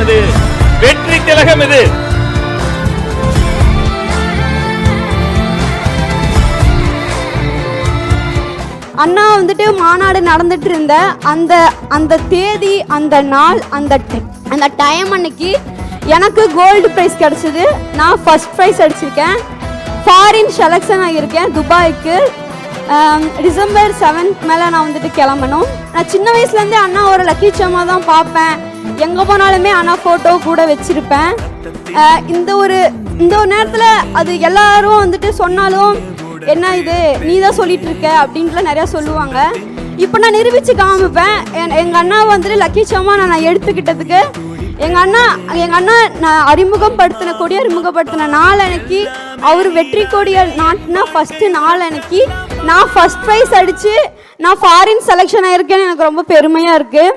நமது வெற்றி திலகம் இது. அண்ணா வந்துட்டு மாநாடு நடந்துட்டு இருந்த அந்த தேதி, அந்த நாள், அந்த டைம் அன்னைக்கு எனக்கு கோல்டு ப்ரைஸ் கிடச்சிது. நான் ஃபர்ஸ்ட் ப்ரைஸ் அடிச்சிருக்கேன். ஃபாரின் செலெக்ஷன் ஆகியிருக்கேன் துபாய்க்கு. டிசம்பர் 7 மேலே நான் வந்துட்டு கிளம்பணும். நான் சின்ன வயசுலேருந்தே அண்ணா ஒரு லக்கி சம்மா தான் பார்ப்பேன். எங்கே போனாலுமே அண்ணா ஃபோட்டோ கூட வச்சுருப்பேன். இந்த ஒரு நேரத்தில் அது எல்லாரும் வந்துட்டு சொன்னாலும் என்ன இது நீ தான் சொல்லிட்டு இருக்க அப்படின்ட்டுலாம் நிறையா சொல்லுவாங்க. இப்போ நான் நிரூபித்து காமிப்பேன். எங்கள் அண்ணா வந்துட்டு லக்கி சம்மா நான் எடுத்துக்கிட்டதுக்கு எங்கள் அண்ணா நான் அறிமுகப்படுத்தின நாள் அன்னைக்கு அவர் வெற்றி கொடியை நாட்டினா ஃபஸ்ட்டு நாள் அன்னைக்கு நான் ஃபஸ்ட் ப்ரைஸ் அடித்து நான் ஃபாரின் செலெக்ஷன் ஆகிருக்கேன்னு எனக்கு ரொம்ப பெருமையாக இருக்குது.